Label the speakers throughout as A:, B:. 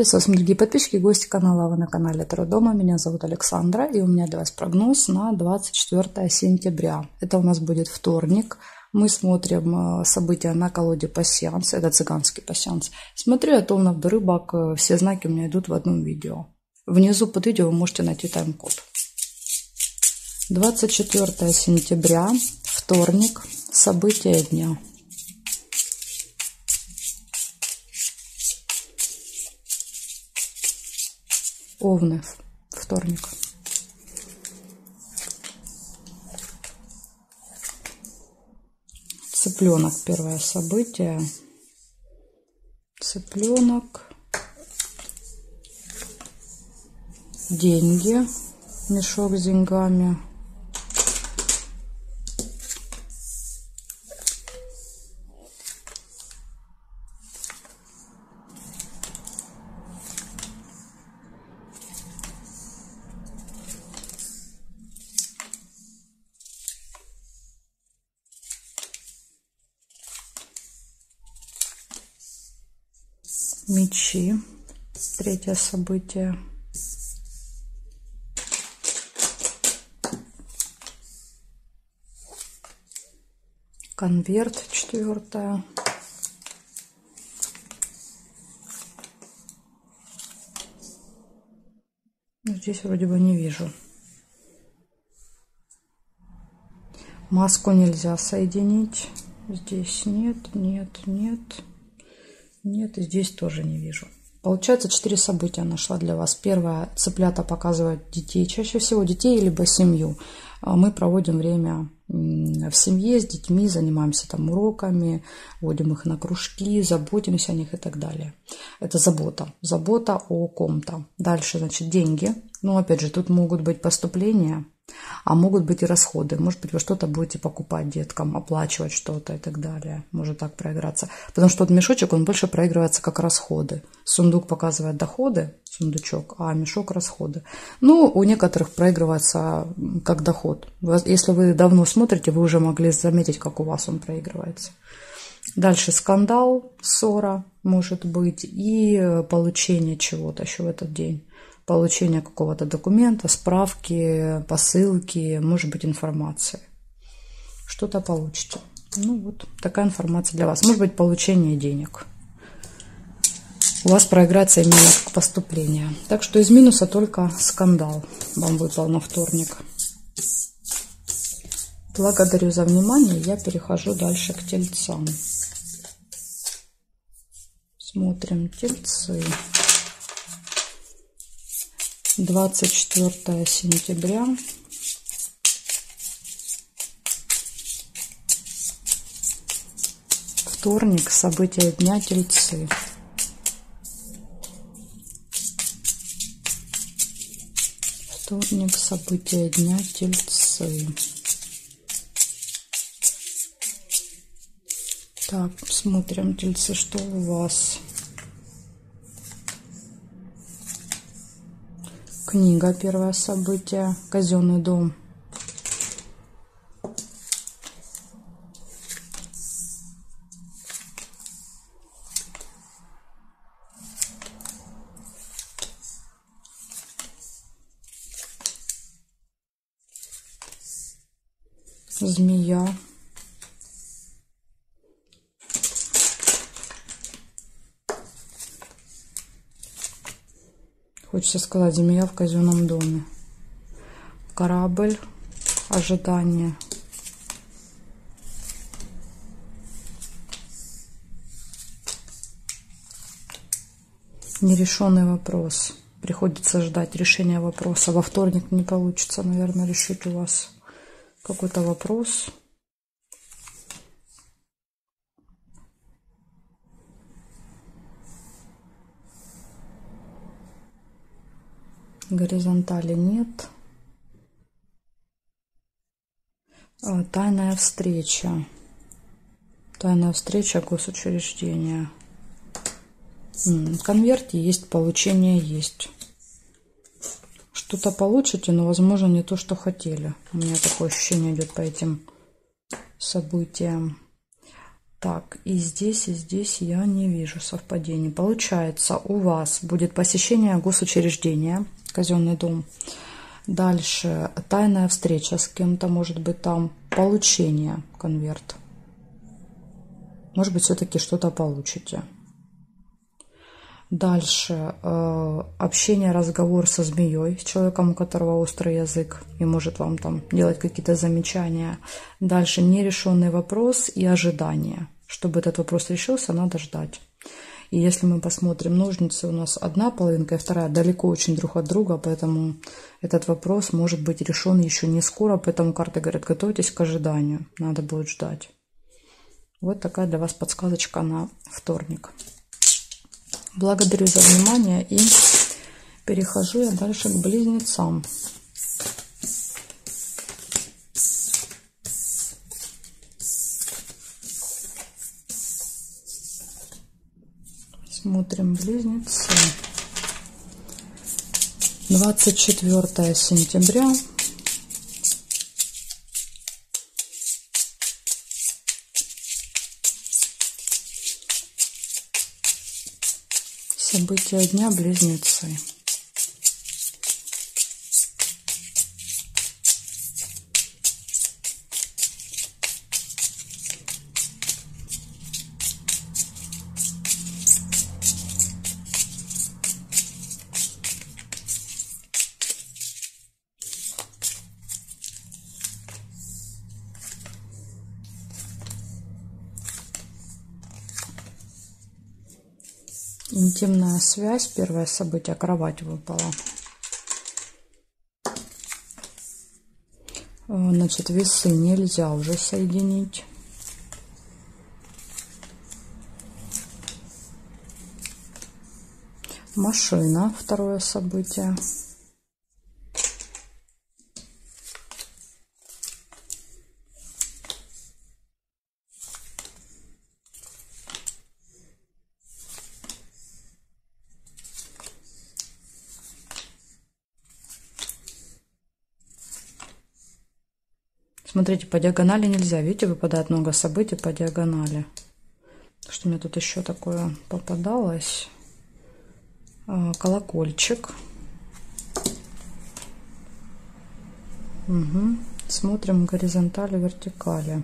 A: приветствую, дорогие подписчики и гости канала. Вы на канале Таро Дома. Меня зовут Александра, и у меня для вас прогноз на 24 сентября. Это у нас будет вторник. Мы смотрим события на колоде пасьянс. Это цыганский пасьянс. Смотрю я тонов до рыбок. Все знаки у меня идут в одном видео. Внизу под видео вы можете найти тайм-код. 24 сентября, вторник. События дня. Овны, вторник. Цыпленок, первое событие. Цыпленок. Деньги. Мешок с деньгами. Мечи, третье событие. Конверт, четвертое. Здесь вроде бы не вижу. Маску нельзя соединить. Здесь нет, нет, нет. Нет, и здесь тоже не вижу. Получается, 4 события нашла для вас. Первое, цыплята показывают детей, чаще всего детей, либо семью. Мы проводим время в семье с детьми, занимаемся там уроками, водим их на кружки, заботимся о них и так далее. Это забота. Забота о ком-то. Дальше, значит, деньги. Ну, опять же, тут могут быть поступления, а могут быть и расходы. Может быть, вы что-то будете покупать деткам, оплачивать что-то и так далее. Может так проиграться. Потому что вот мешочек, он больше проигрывается как расходы. Сундук показывает доходы, сундучок, а мешок расходы. Ну, у некоторых проигрывается как доход. Если вы давно смотрите, вы уже могли заметить, как у вас он проигрывается. Дальше скандал, ссора может быть и получение чего-то еще в этот день. Получение какого-то документа, справки, посылки, может быть, информации. Что-то получите. Ну вот, такая информация для вас. Может быть, получение денег. У вас проиграется именно поступление. Так что из минуса только скандал вам выпал на вторник. Благодарю за внимание. Я перехожу дальше к тельцам. Смотрим тельцы. 24 сентября. Вторник. События дня. Тельцы. Вторник. События дня. Тельцы. Так, смотрим, тельцы, что у вас. Книга, первое событие, казенный дом. Змея. Хочется сказать, змея в казенном доме. Корабль. Ожидание. Нерешенный вопрос. Приходится ждать решения вопроса. Во вторник не получится, наверное, решить у вас какой-то вопрос. Горизонтали нет. Тайная встреча. Тайная встреча госучреждения. В конверте есть, получение есть. Что-то получите, но, возможно, не то, что хотели. У меня такое ощущение идет по этим событиям. Так, и здесь я не вижу совпадений. Получается, у вас будет посещение госучреждения, казенный дом. Дальше тайная встреча с кем-то, может быть, там получение, конверт. Может быть, все-таки что-то получите. Дальше общение, разговор со змеей, с человеком, у которого острый язык и может вам там делать какие-то замечания. Дальше нерешенный вопрос и ожидание. Чтобы этот вопрос решился, надо ждать. И если мы посмотрим ножницы, у нас одна половинка и вторая далеко очень друг от друга, поэтому этот вопрос может быть решен еще не скоро, поэтому карты говорят, готовьтесь к ожиданию, надо будет ждать. Вот такая для вас подсказочка на вторник. Благодарю за внимание и перехожу я дальше к близнецам. Смотрим близнецы. 24 сентября. События дня близнецы. Интимная связь, первое событие, кровать выпала. Значит, весы нельзя уже соединить. Машина, второе событие. Смотрите, по диагонали нельзя. Видите, выпадает много событий по диагонали. Что мне тут еще такое попадалось? Колокольчик. Угу. Смотрим горизонтали, вертикали.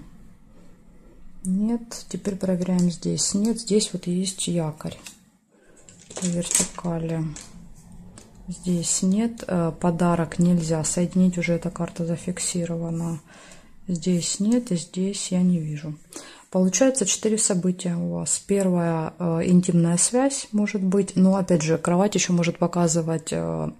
A: Нет. Теперь проверяем здесь. Нет, здесь вот есть якорь. По вертикали. Здесь нет. Подарок нельзя соединить. Уже эта карта зафиксирована. Здесь нет, и здесь я не вижу. Получается 4 события у вас. Первое, интимная связь может быть, но опять же, кровать еще может показывать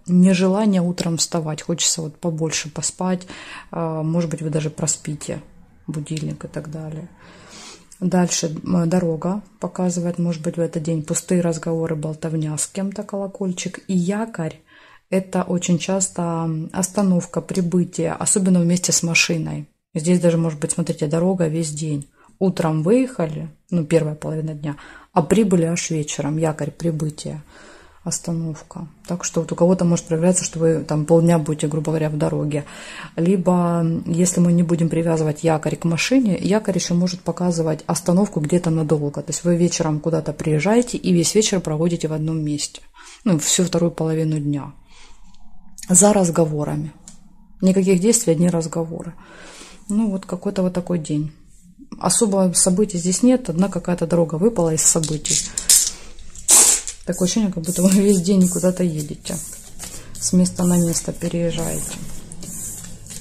A: нежелание утром вставать. Хочется вот побольше поспать, может быть, вы даже проспите будильник и так далее. Дальше дорога показывает, может быть, в этот день пустые разговоры, болтовня с кем-то, колокольчик. И якорь – это очень часто остановка, прибытие, особенно вместе с машиной. Здесь даже может быть, смотрите, дорога весь день. Утром выехали, ну, первая половина дня, а прибыли аж вечером. Якорь, прибытие, остановка. Так что вот у кого-то может проявляться, что вы там полдня будете, грубо говоря, в дороге. Либо, если мы не будем привязывать якорь к машине, якорь еще может показывать остановку где-то надолго. То есть вы вечером куда-то приезжаете и весь вечер проводите в одном месте. Ну, всю вторую половину дня. За разговорами. Никаких действий, одни разговоры. Ну, вот какой-то вот такой день. Особо событий здесь нет, одна какая-то дорога выпала из событий. Такое ощущение, как будто вы весь день куда-то едете. С места на место переезжаете.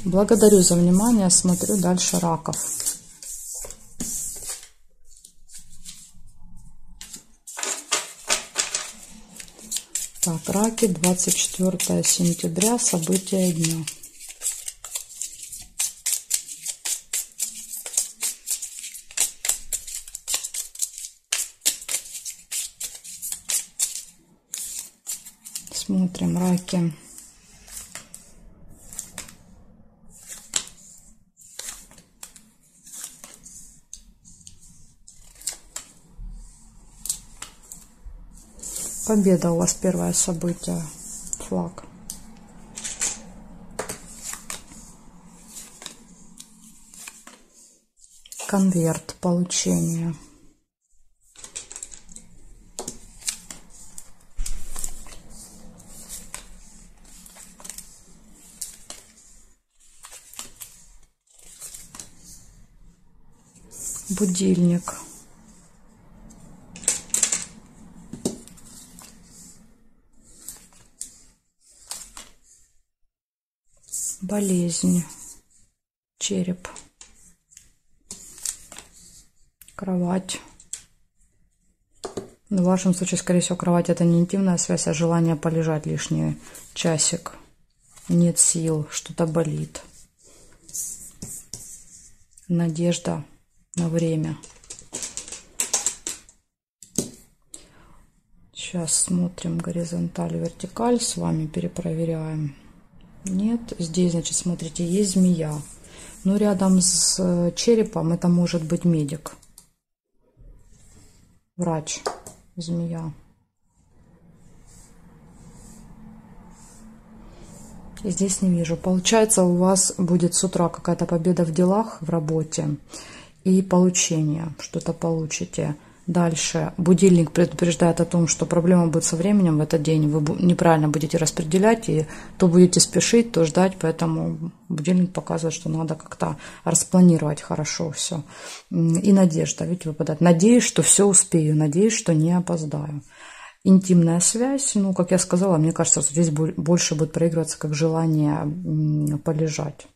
A: Благодарю за внимание. Смотрю дальше раков. Так, раки, 24 сентября, события дня. Смотрим, раки. Победа у вас первое событие. Флаг. Конверт, получение. Будильник. Болезнь. Череп. Кровать. В вашем случае, скорее всего, кровать — это не интимная связь, а желание полежать лишний часик. Нет сил, что-то болит. Надежда на время. Сейчас смотрим горизонталь, вертикаль, с вами перепроверяем. Нет, здесь, значит, смотрите, есть змея. Но рядом с черепом это может быть медик. Врач. Змея. И здесь не вижу. Получается, у вас будет с утра какая-то победа в делах, в работе и получение. Что-то получите. Дальше будильник предупреждает о том, что проблема будет со временем в этот день. Вы неправильно будете распределять, и то будете спешить, то ждать. Поэтому будильник показывает, что надо как-то распланировать хорошо все. И надежда, ведь выпадает. Надеюсь, что все успею, надеюсь, что не опоздаю. Интимная связь, ну, как я сказала, мне кажется, что здесь больше будет проигрываться как желание полежать,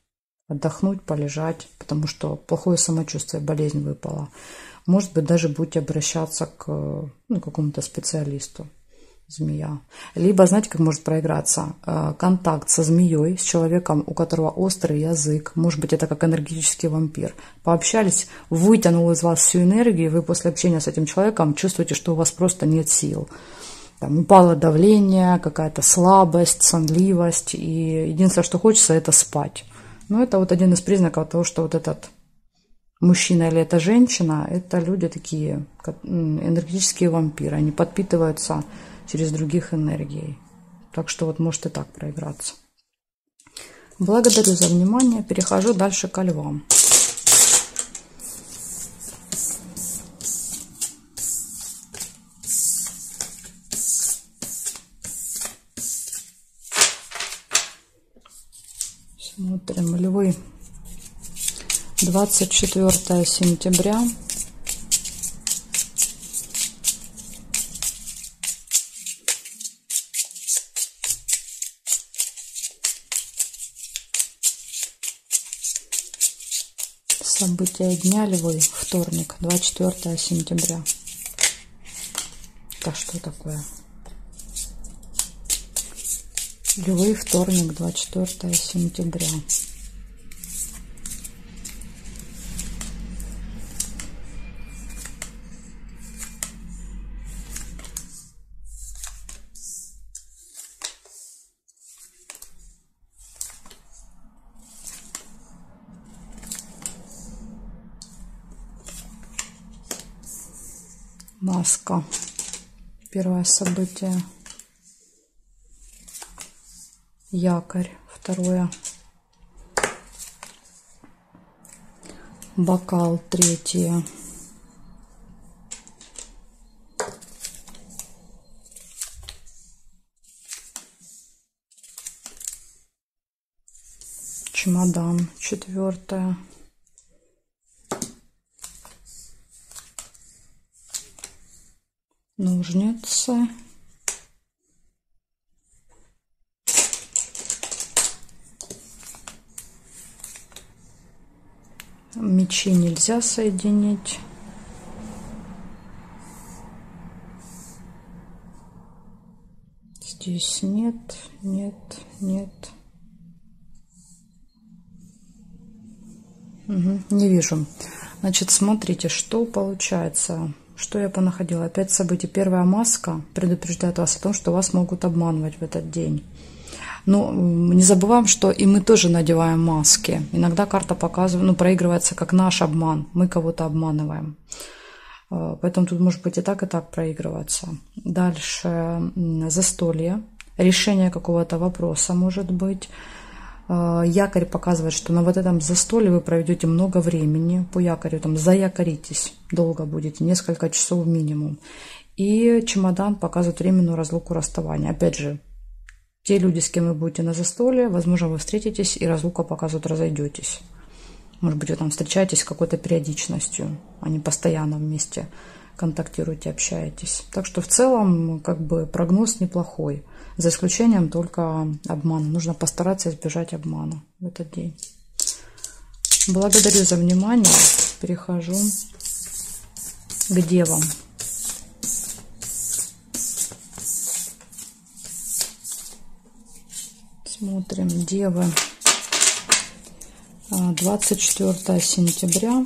A: отдохнуть, полежать, потому что плохое самочувствие, болезнь выпала. Может быть, даже будете обращаться к какому-то специалисту, змея. Либо, знаете, как может проиграться? Контакт со змеей, с человеком, у которого острый язык. Может быть, это как энергетический вампир. Пообщались, вытянул из вас всю энергию, и вы после общения с этим человеком чувствуете, что у вас просто нет сил. Там упало давление, какая-то слабость, сонливость. И единственное, что хочется, это спать. Но это вот один из признаков того, что вот этот мужчина или эта женщина, это люди такие, энергетические вампиры. Они подпитываются через других энергий. Так что вот может и так проиграться. Благодарю за внимание. Перехожу дальше ко львам. Смотрим, львы. 24 сентября. События дня, львы. Вторник, 24 сентября. Это что такое? Львы, вторник, 24 сентября. Маска. Первое событие. Якорь. Второе. Бокал. Третье. Чемодан. Четвертое. Ножницы. Мечи нельзя соединить. Здесь нет, нет, нет. Не вижу. Значит, смотрите, что получается. Что я понаходила? Опять событие. Первая маска предупреждает вас о том, что вас могут обманывать в этот день. Но не забываем, что и мы тоже надеваем маски. Иногда карта показывает, проигрывается как наш обман. Мы кого-то обманываем. Поэтому тут может быть и так проигрываться. Дальше застолье. Решение какого-то вопроса может быть. Якорь показывает, что на вот этом застолье вы проведете много времени. По якорю там заякоритесь. Долго будете, несколько часов минимум. И чемодан показывает временную разлуку, расставание. Опять же, те люди, с кем вы будете на застолье, возможно, вы встретитесь, и разлука показывает, разойдетесь. Может быть, вы там встречаетесь с какой-то периодичностью, а не постоянно вместе контактируете, общаетесь. Так что в целом как бы прогноз неплохой, за исключением только обмана. Нужно постараться избежать обмана в этот день. Благодарю за внимание. Перехожу к девам. Смотрим, девы. 24 сентября.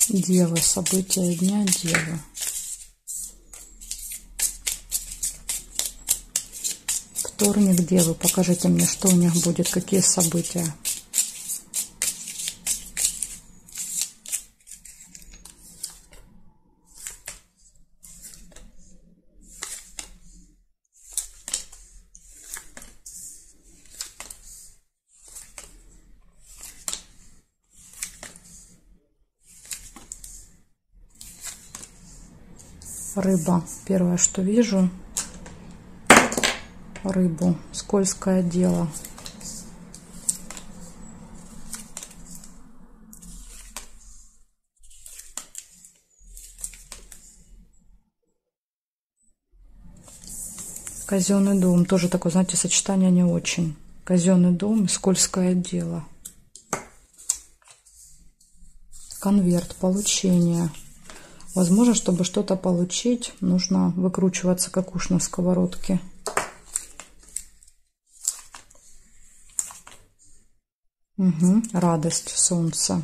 A: Девы, события дня, девы. Вторник, девы, покажите мне, что у них будет, какие события. Рыба. Первое, что вижу. Рыбу. Скользкое дело. Казенный дом. Тоже такое, знаете, сочетание не очень. Казенный дом и скользкое дело. Конверт. Получение. Возможно, чтобы что-то получить, нужно выкручиваться, как уж на сковородке. Угу. Радость, солнце.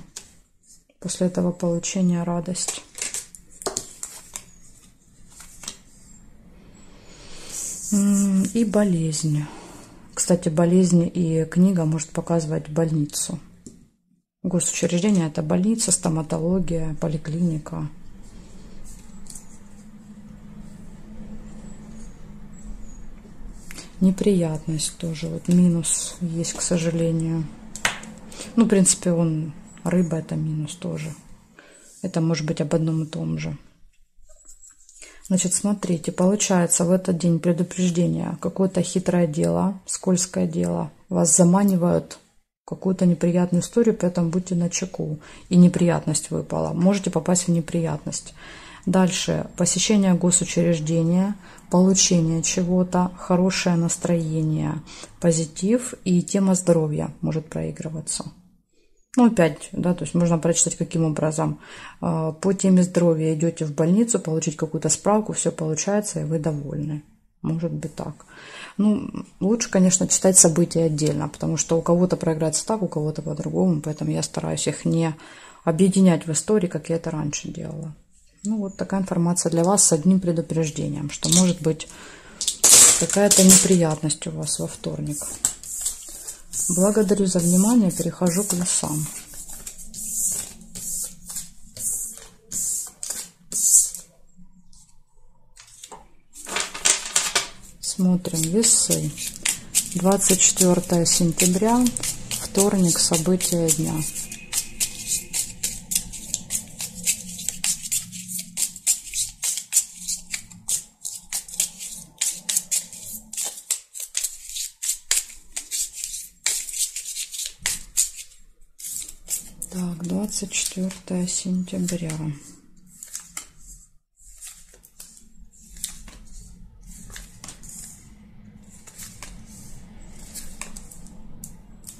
A: После этого получения радость. И болезнь. Кстати, болезнь и книга может показывать больницу. Госучреждение – это больница, стоматология, поликлиника. Неприятность тоже. Вот минус есть, к сожалению. Ну, в принципе, рыба – это минус тоже. Это может быть об одном и том же. Значит, смотрите, получается в этот день предупреждение. Какое-то хитрое дело, скользкое дело. Вас заманивают в какую-то неприятную историю, поэтому будьте начеку. И неприятность выпала. Можете попасть в неприятность. Дальше. Посещение госучреждения, получение чего-то, хорошее настроение, позитив и тема здоровья может проигрываться. Ну, опять, да, то есть можно прочитать, каким образом. По теме здоровья идете в больницу, получить какую-то справку, все получается, и вы довольны. Может быть так. Ну, лучше, конечно, читать события отдельно, потому что у кого-то проиграется так, у кого-то по-другому, поэтому я стараюсь их не объединять в истории, как я это раньше делала. Ну, вот такая информация для вас с одним предупреждением, что может быть какая-то неприятность у вас во вторник. Благодарю за внимание, перехожу к весам. Смотрим весы. 24 сентября, вторник, события дня. Так, 24 сентября.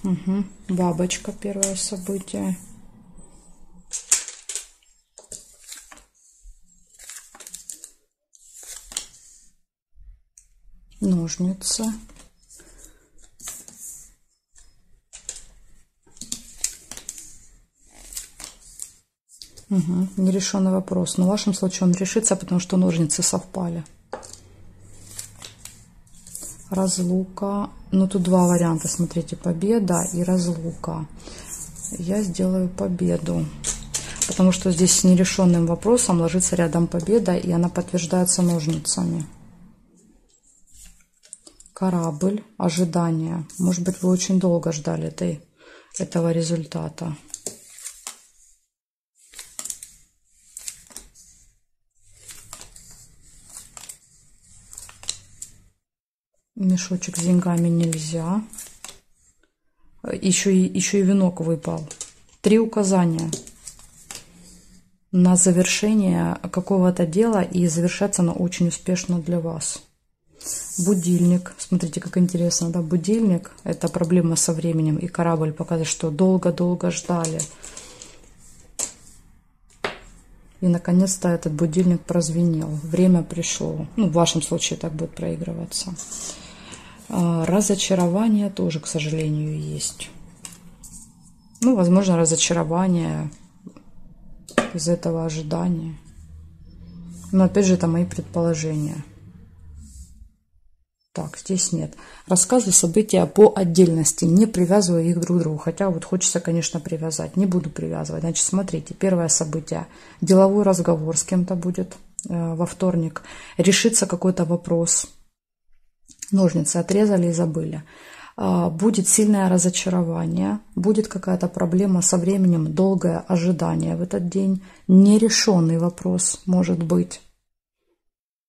A: Угу. Бабочка, первое событие. Ножницы. Угу. Нерешенный вопрос. Но в вашем случае он решится, потому что ножницы совпали. Разлука. Ну, тут два варианта. Смотрите, победа и разлука. Я сделаю победу. Потому что здесь с нерешенным вопросом ложится рядом победа, и она подтверждается ножницами. Корабль. Ожидание. Может быть, вы очень долго ждали этого результата. Мешочек с деньгами нельзя. Еще и венок выпал. 3 указания на завершение какого-то дела, и завершаться оно очень успешно для вас. Будильник. Смотрите, как интересно, да? Будильник – это проблема со временем, и корабль показывает, что долго-долго ждали. И, наконец-то, этот будильник прозвенел. Время пришло. Ну, в вашем случае так будет проигрываться. Разочарование тоже, к сожалению, есть. Ну, возможно, разочарование из этого ожидания. Но, опять же, это мои предположения. Так, здесь нет. Рассказываю события по отдельности, не привязывая их друг к другу. Хотя вот хочется, конечно, привязать. Не буду привязывать. Значит, смотрите, первое событие. Деловой разговор с кем-то будет во вторник. Решится какой-то вопрос. Ножницы отрезали и забыли. Будет сильное разочарование. Будет какая-то проблема со временем, долгое ожидание в этот день. Нерешенный вопрос может быть.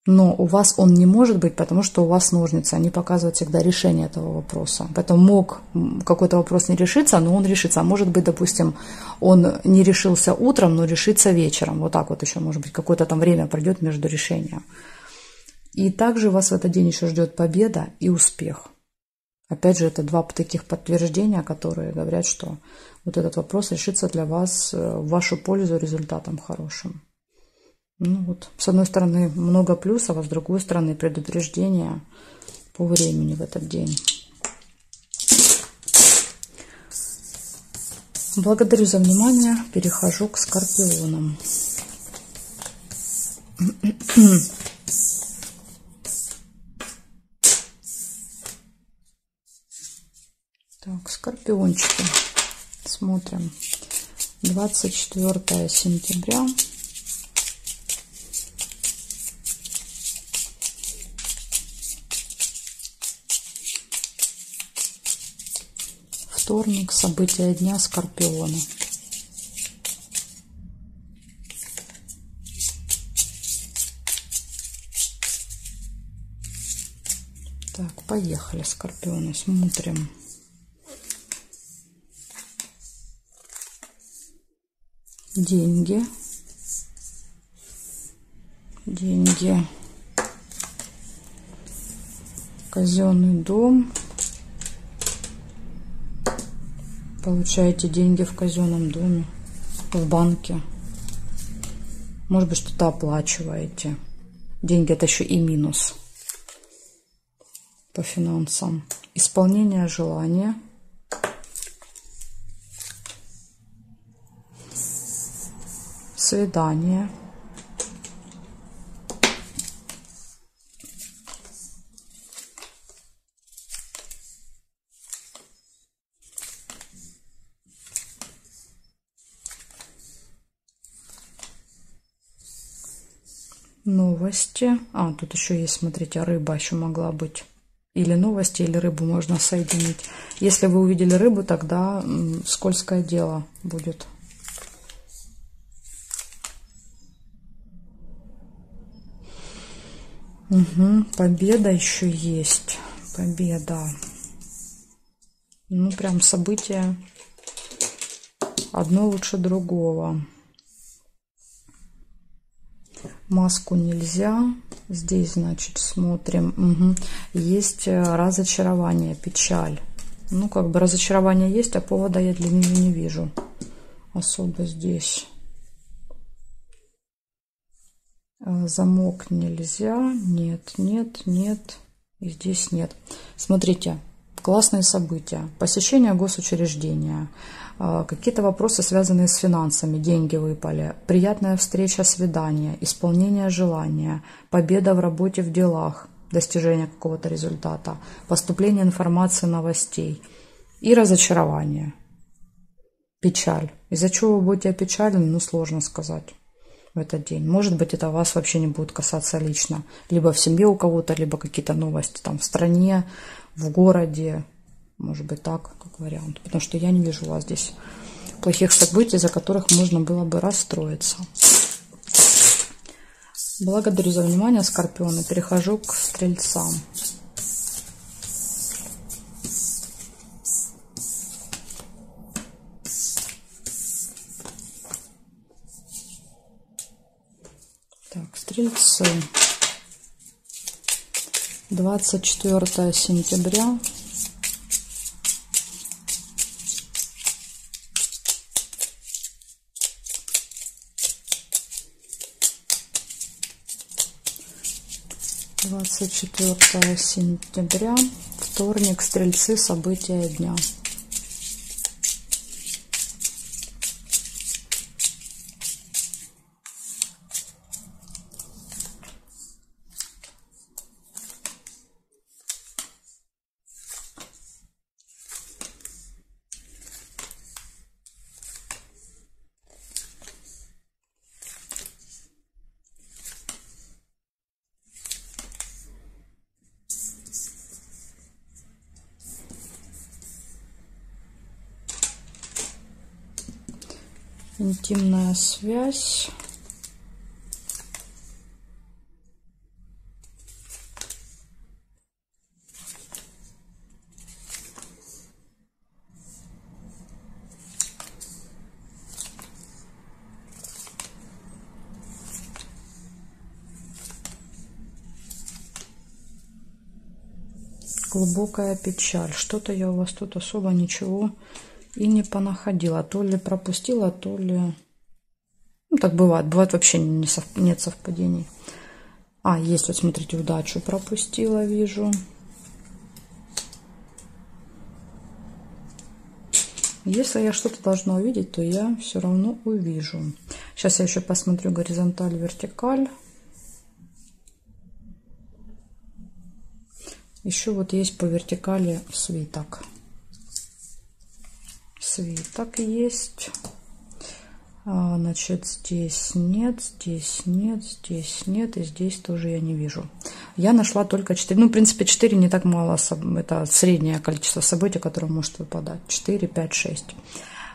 A: Но у вас он не может быть, потому что у вас ножницы. Они показывают всегда решение этого вопроса. Поэтому мог какой-то вопрос не решиться, но он решится. А может быть, допустим, он не решился утром, но решится вечером. Вот так вот еще, может быть, какое-то там время пройдет между решением. И также вас в этот день еще ждет победа и успех. Опять же, это 2 таких подтверждения, которые говорят, что вот этот вопрос решится для вас в вашу пользу результатом хорошим. Ну вот, с одной стороны, много плюсов, а с другой стороны, предупреждение по времени в этот день. Благодарю за внимание. Перехожу к скорпионам. Так, скорпиончики. Смотрим. 24 сентября. Вторник, события дня, скорпионы. Так, поехали, скорпионы, смотрим. Деньги. Деньги. Казенный дом. Получаете деньги в казенном доме, в банке. Может быть, что-то оплачиваете. Деньги – это еще и минус по финансам. Исполнение желания. Свидание. Новости. Тут еще есть, смотрите, рыба еще могла быть. Или новости, или рыбу можно соединить. Если вы увидели рыбу, тогда скользкое дело будет. Угу, победа еще есть. Победа. Ну, прям событие одно лучше другого. Маску нельзя. Здесь, значит, смотрим. Угу. Есть разочарование, печаль. Ну, как бы разочарование есть, а повода я для нее не вижу. Особо здесь. Замок нельзя. Нет, нет, нет. И здесь нет. Смотрите, классные события. Посещение госучреждения. Какие-то вопросы, связанные с финансами. Деньги выпали. Приятная встреча, свидание. Исполнение желания. Победа в работе, в делах. Достижение какого-то результата. Поступление информации, новостей. И разочарование. Печаль. Из-за чего вы будете опечалены, ну, сложно сказать в этот день. Может быть, это вас вообще не будет касаться лично. Либо в семье у кого-то, либо какие-то новости там в стране, в городе. Может быть, так, как вариант. Потому что я не вижу у вас здесь плохих событий, за которых можно было бы расстроиться. Благодарю за внимание, скорпионы. Перехожу к стрельцам. Стрельцы. 24 сентября. Двадцать 24 сентября, вторник, Стрельцы, события дня. Интимная связь. Глубокая печаль. Что-то я у вас тут особо ничего и не понаходила. То ли пропустила, то ли... Ну, так бывает. Бывает вообще нет совпадений. А, есть, вот смотрите, удачу пропустила, вижу. Если я что-то должна увидеть, то я все равно увижу. Сейчас я еще посмотрю горизонталь, вертикаль. Еще вот есть по вертикали свиток. Свиток есть. Значит, здесь нет, здесь нет, здесь нет, и здесь тоже я не вижу. Я нашла только 4. Ну, в принципе, 4 не так мало. Это среднее количество событий, которое может выпадать. 4, 5, 6.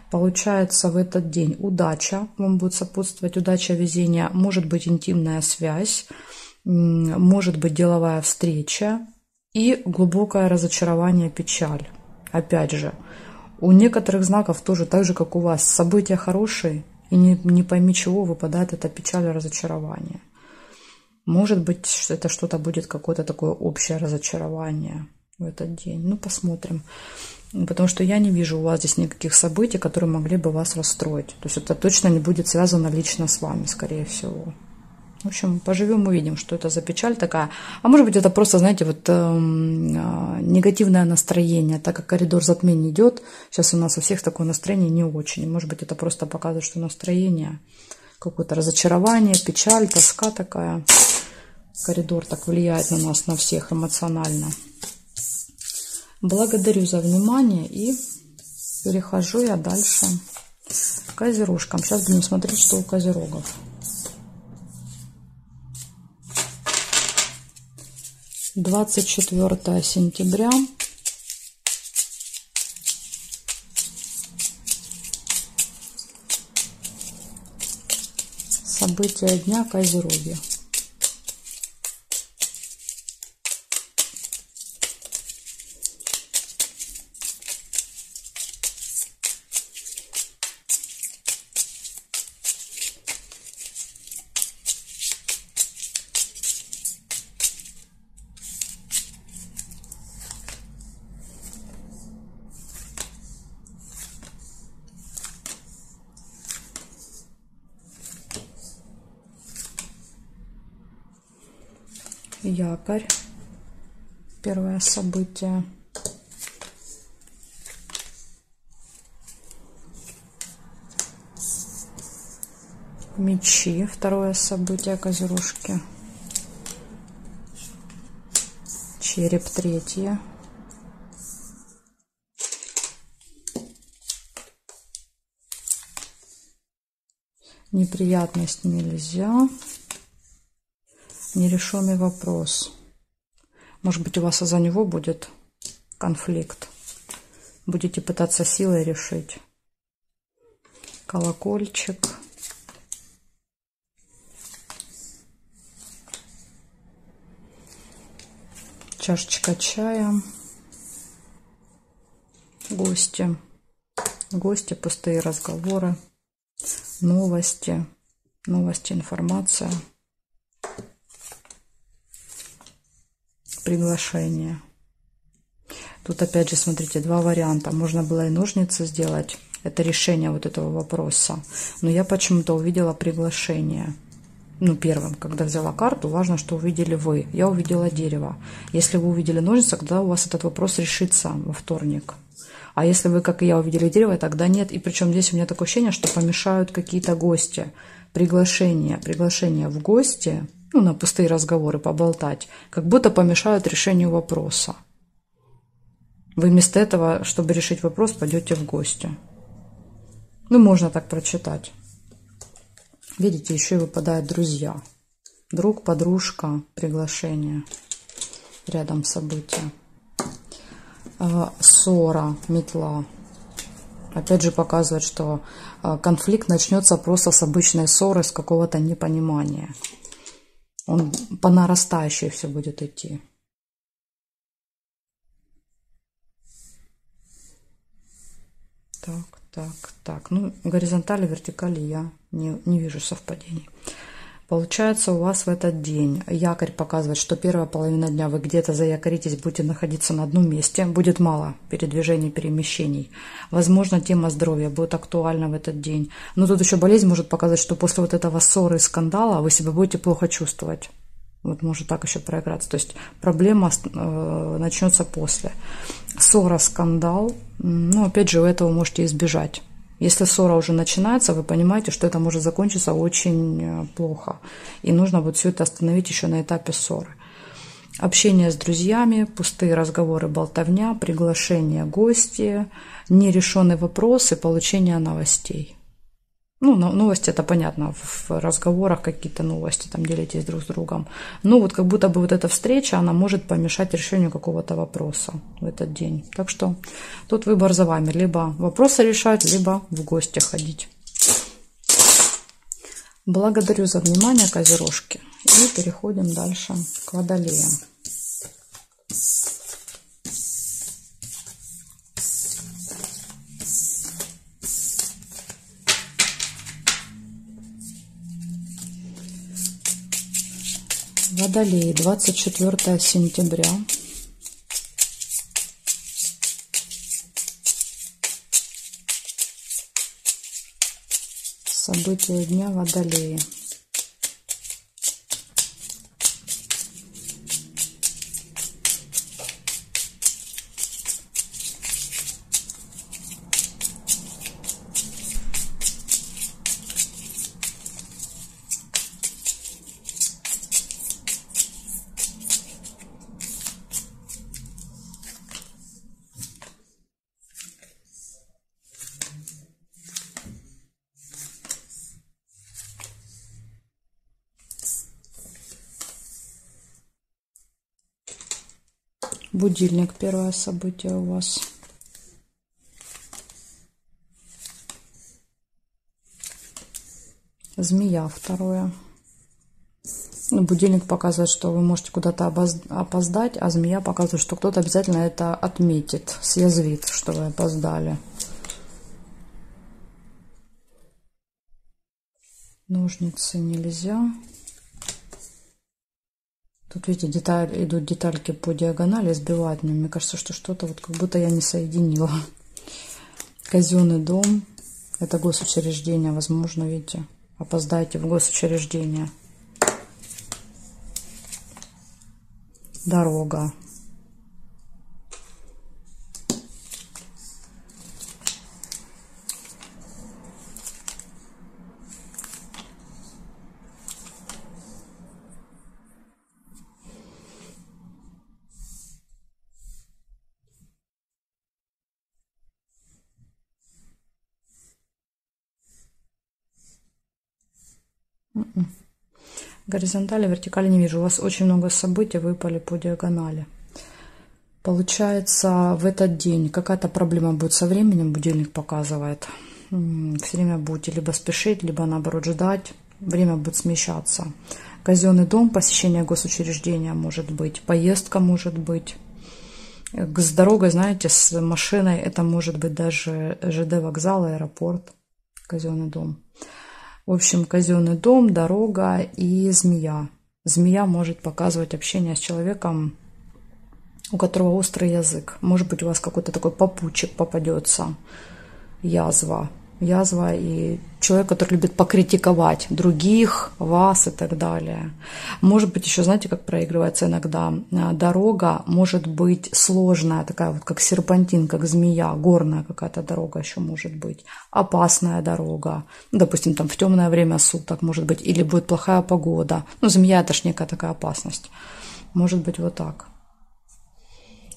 A: Получается, в этот день удача вам будет сопутствовать. Удача, везение. Может быть интимная связь. Может быть деловая встреча. И глубокое разочарование, печаль. Опять же, у некоторых знаков тоже так же, как у вас. События хорошие. И не пойми чего выпадает эта печаль и разочарование. Может быть, это что-то будет, какое-то такое общее разочарование в этот день. Ну, посмотрим. Потому что я не вижу у вас здесь никаких событий, которые могли бы вас расстроить. То есть это точно не будет связано лично с вами, скорее всего. В общем, поживем, увидим, что это за печаль такая. А может быть, это просто, знаете, вот негативное настроение, так как коридор затмений идет. Сейчас у нас у всех такое настроение не очень. Может быть, это просто показывает, что настроение, какое-то разочарование, печаль, тоска такая. Коридор так влияет на нас, на всех эмоционально. Благодарю за внимание и перехожу я дальше к козерожкам. Сейчас будем смотреть, что у козерогов. 24 сентября. События дня, козероги. Якорь. Первое событие. Мечи. Второе событие, козерожки. Череп. Третье. Неприятность нельзя. Нерешенный вопрос. Может быть, у вас из-за него будет конфликт. Будете пытаться силой решить. Колокольчик. Чашечка чая. Гости. Гости, пустые разговоры. Новости. Новости, информация. приглашение. Тут опять же, смотрите, два варианта. Можно было и ножницы сделать. Это решение вот этого вопроса. Но я почему-то увидела приглашение. Ну, первым, когда взяла карту, важно, что увидели вы. Я увидела дерево. Если вы увидели ножницы, тогда у вас этот вопрос решится во вторник. А если вы, как и я, увидели дерево, тогда нет. И причем здесь у меня такое ощущение, что помешают какие-то гости. Приглашение в гости, ну, на пустые разговоры поболтать, как будто помешают решению вопроса. Вы вместо этого, чтобы решить вопрос, пойдете в гости. Ну, можно так прочитать. Видите, еще и выпадают друзья. Друг, подружка, приглашение. Рядом события. Ссора, метла. Опять же показывает, что конфликт начнется просто с обычной ссоры, с какого-то непонимания. Он по нарастающей все будет идти. Так. Ну, горизонтали, вертикали я не вижу совпадений. Получается, у вас в этот день якорь показывает, что первая половина дня вы где-то заякоритесь, будете находиться на одном месте. Будет мало передвижений, перемещений. Возможно, тема здоровья будет актуальна в этот день. Но тут еще болезнь может показать, что после вот этого ссоры и скандала вы себя будете плохо чувствовать. Вот может так еще проиграться. То есть проблема начнется после. Ссора, скандал. Ну, опять же, вы этого можете избежать. Если ссора уже начинается, вы понимаете, что это может закончиться очень плохо. И нужно вот все это остановить еще на этапе ссоры. Общение с друзьями, пустые разговоры, болтовня, приглашение гости, нерешенные вопросы, получение новостей. Ну, новости, это понятно, в разговорах какие-то новости, там делитесь друг с другом. Ну, вот как будто бы вот эта встреча, она может помешать решению какого-то вопроса в этот день. Так что тут выбор за вами. Либо вопросы решать, либо в гости ходить. Благодарю за внимание, козерожки. И переходим дальше к водолеям. Водолей, 24 сентября. События дня Водолея. Будильник, первое событие у вас. Змея, второе. Ну, будильник показывает, что вы можете куда-то опоздать, а змея показывает, что кто-то обязательно это отметит, съязвит, что вы опоздали. Ножницы нельзя. Тут, видите, идут детальки по диагонали, сбивают меня. Мне кажется, что что-то вот как будто я не соединила. Казенный дом. Это госучреждение. Возможно, видите, опоздаете в госучреждение. Дорога. Горизонтали, вертикали не вижу. У вас очень много событий выпали по диагонали. Получается, в этот день какая-то проблема будет со временем, будильник показывает. Все время будете либо спешить, либо наоборот ждать. Время будет смещаться. Казенный дом, посещение госучреждения может быть, поездка может быть. С дорогой, знаете, с машиной, это может быть даже ЖД вокзал, аэропорт. Казенный дом. В общем, казенный дом, дорога и змея. Змея может показывать общение с человеком у которого острый язык. Может быть, у вас какой-то такой попутчик попадется, язва. Язва и человек, который любит покритиковать других, вас и так далее. Может быть, еще, знаете, как проигрывается иногда? Дорога может быть сложная, такая вот как серпантин, как змея, горная какая-то дорога еще может быть. Опасная дорога, допустим, там в темное время суток может быть, или будет плохая погода. Ну, змея — это ж некая такая опасность. Может быть, вот так.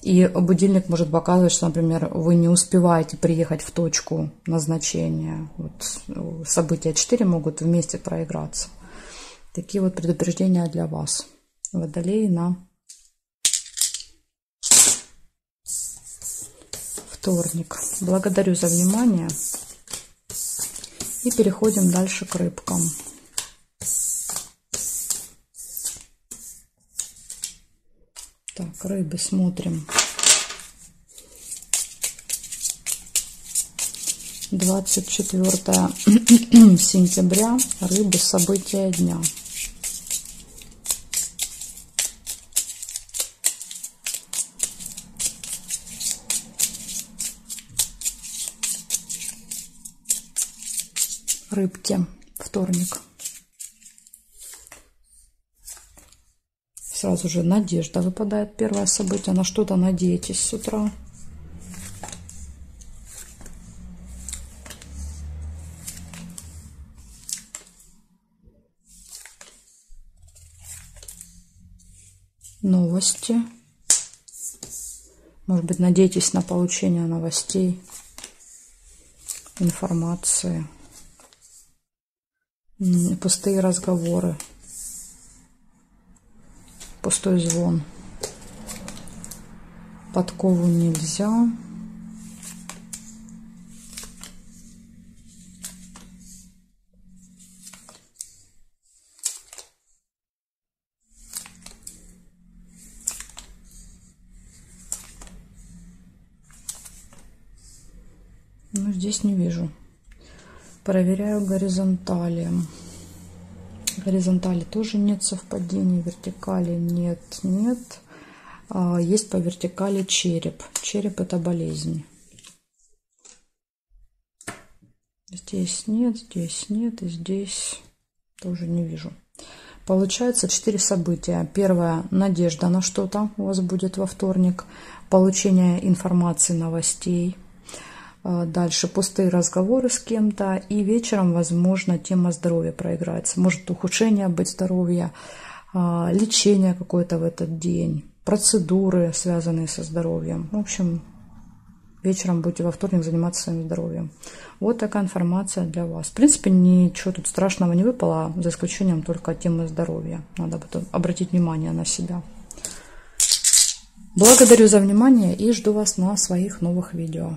A: И будильник может показывать, что, например, вы не успеваете приехать в точку назначения. Вот события 4 могут вместе проиграться. Такие вот предупреждения для вас. Водолей на вторник. Благодарю за внимание. И переходим дальше к рыбкам. Так, рыбы смотрим. 24 сентября. Рыбы, события дня. Рыбки. Вторник. Сразу же надежда выпадает, первое событие. На что-то надеетесь с утра. Новости. Может быть, надеетесь на получение новостей, информации. Пустые разговоры. Пустой звон. Подкову нельзя. Ну, здесь не вижу. Проверяю горизонтали. Горизонтали тоже нет совпадений, вертикали нет. Есть по вертикали череп. Череп — это болезнь. Здесь нет и здесь тоже не вижу. Получается 4 события. Первое — надежда на что-то у вас будет во вторник. Получение информации, новостей. Дальше пустые разговоры с кем-то. И вечером, возможно, тема здоровья проиграется. Может ухудшение быть здоровья, лечение какое-то в этот день, процедуры, связанные со здоровьем. В общем, вечером будете во вторник заниматься своим здоровьем. Вот такая информация для вас. В принципе, ничего тут страшного не выпало, за исключением только темы здоровья. Надо потом обратить внимание на себя. Благодарю за внимание и жду вас на своих новых видео.